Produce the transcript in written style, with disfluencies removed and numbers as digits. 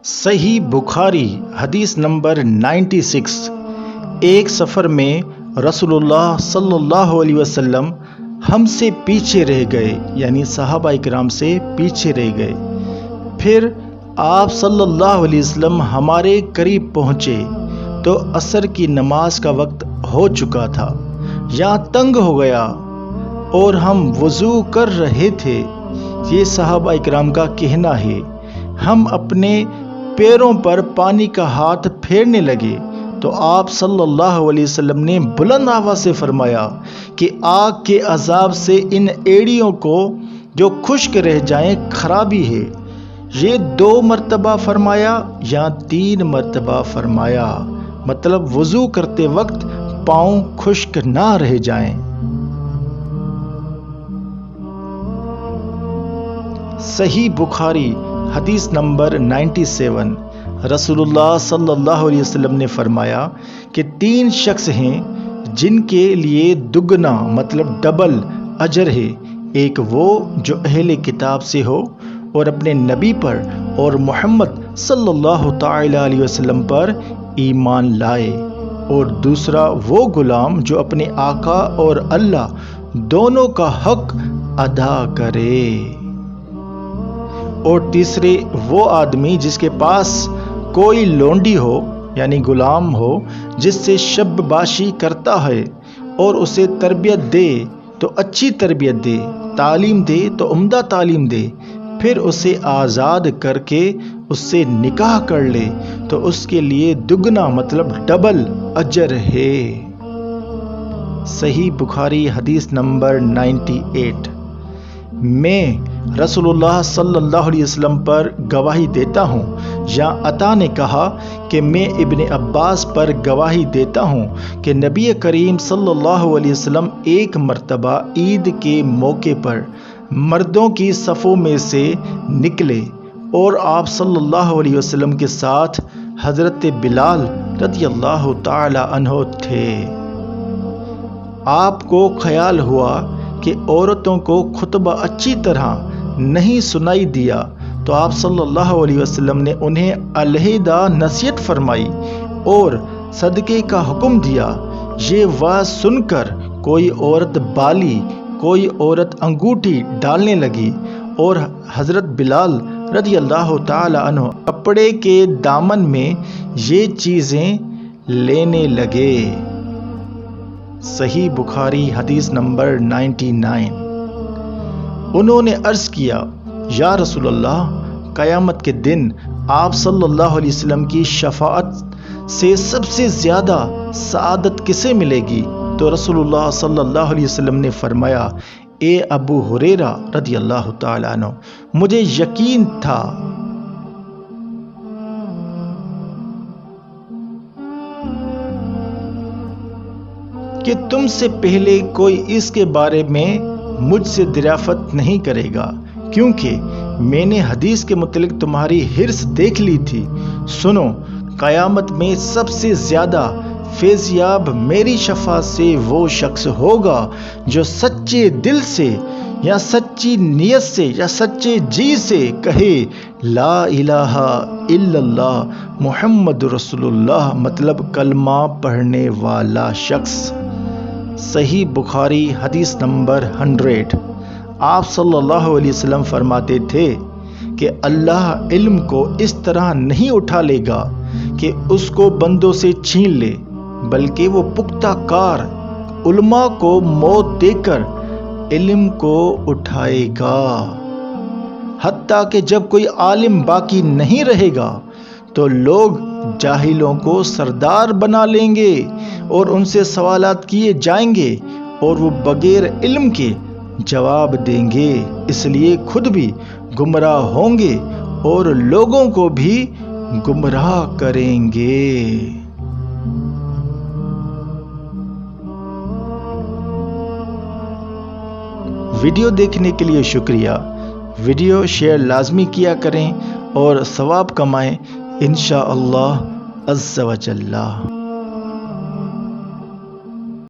صحیح بخاری حدیث نمبر 96۔ ایک سفر میں رسول اللہ صلی اللہ علیہ وسلم ہم سے پیچھے رہ گئے، یعنی صحابہ اکرام سے پیچھے رہ گئے۔ پھر آپ صلی اللہ علیہ وسلم ہمارے قریب پہنچے تو عصر کی نماز کا وقت ہو چکا تھا، یہاں تنگ ہو گیا اور ہم وضو کر رہے تھے۔ یہ صحابہ اکرام کا کہنا ہے۔ ہم اپنے پیروں پر پانی کا ہاتھ پھیرنے لگے تو آپ صلی اللہ علیہ وسلم نے بلند آواز سے فرمایا کہ آگ کے عذاب سے ان ایڑیوں کو جو خشک رہ جائیں خرابی ہے۔ یہ 2 مرتبہ فرمایا یا 3 مرتبہ فرمایا، مطلب وضو کرتے وقت پاؤں خشک نہ رہ جائیں۔ صحیح بخاری حدیث نمبر 97۔ رسول اللہ صلی اللہ علیہ وسلم نے فرمایا کہ 3 شخص ہیں جن کے لیے دگنا مطلب ڈبل اجر ہے۔ ایک وہ جو اہل کتاب سے ہو اور اپنے نبی پر اور محمد صلی اللہ تعالی علیہ وسلم پر ایمان لائے، اور دوسرا وہ غلام جو اپنے آقا اور اللہ دونوں کا حق ادا کرے، اور تیسرے وہ آدمی جس کے پاس کوئی لونڈی ہو یعنی غلام ہو، جس سے شب باشی کرتا ہے، اور اسے تربیت دے تو اچھی تربیت دے، تعلیم دے تو عمدہ تعلیم دے، پھر اسے آزاد کر کے اس سے نکاح کر لے تو اس کے لیے دگنا مطلب ڈبل اجر ہے۔ صحیح بخاری حدیث نمبر 98۔ میں رسول اللہ صلی اللہ علیہ وسلم پر گواہی دیتا ہوں، یا عطا نے کہا کہ میں ابن عباس پر گواہی دیتا ہوں کہ نبی کریم صلی اللہ علیہ وسلم ایک مرتبہ عید کے موقع پر مردوں کی صفوں میں سے نکلے، اور آپ صلی اللہ علیہ وسلم کے ساتھ حضرت بلال رضی اللہ تعالی عنہ تھے۔ آپ کو خیال ہوا کہ عورتوں کو خطبہ اچھی طرح نہیں سنائی دیا تو آپ صلی اللہ علیہ وسلم نے انہیں علیحدہ نصیحت فرمائی اور صدقے کا حکم دیا۔ یہ بات سن کر کوئی عورت بالی، کوئی عورت انگوٹھی ڈالنے لگی، اور حضرت بلال رضی اللہ تعالی عنہ کپڑے کے دامن میں یہ چیزیں لینے لگے۔ صحیح بخاری حدیث نمبر 99۔ انہوں نے عرض کیا، یا رسول اللہ، قیامت کے دن آپ صلی اللہ علیہ وسلم کی شفاعت سے سب سے زیادہ سعادت کسے ملے گی؟ تو رسول اللہ صلی اللہ علیہ وسلم نے فرمایا، اے ابو ہریرہ رضی اللہ تعالی عنہ، مجھے یقین تھا کہ تم سے پہلے کوئی اس کے بارے میں مجھ سے دریافت نہیں کرے گا، کیونکہ میں نے حدیث کے متعلق تمہاری حرص دیکھ لی تھی۔ سنو، قیامت میں سب سے زیادہ فیضیاب میری شفاعت سے وہ شخص ہوگا جو سچے دل سے یا سچی نیت سے یا سچے جی سے کہے لا الہ الا اللہ محمد رسول اللہ، مطلب کلمہ پڑھنے والا شخص۔ صحیح بخاری حدیث نمبر 100۔ آپ صلی اللہ علیہ وسلم فرماتے تھے کہ اللہ علم کو اس طرح نہیں اٹھا لے گا کہ اس کو بندوں سے چھین لے، بلکہ وہ پختہ کار علماء کو موت دے کر علم کو اٹھائے گا، حتیٰ کہ جب کوئی عالم باقی نہیں رہے گا تو لوگ جاہلوں کو سردار بنا لیں گے اور ان سے سوالات کیے جائیں گے اور وہ بغیر علم کے جواب دیں گے، اس لیے خود بھی گمراہ ہوں گے اور لوگوں کو بھی گمراہ کریں گے۔ ویڈیو دیکھنے کے لیے شکریہ۔ ویڈیو شیئر لازمی کیا کریں اور ثواب کمائیں انشاءاللہ عز و جل۔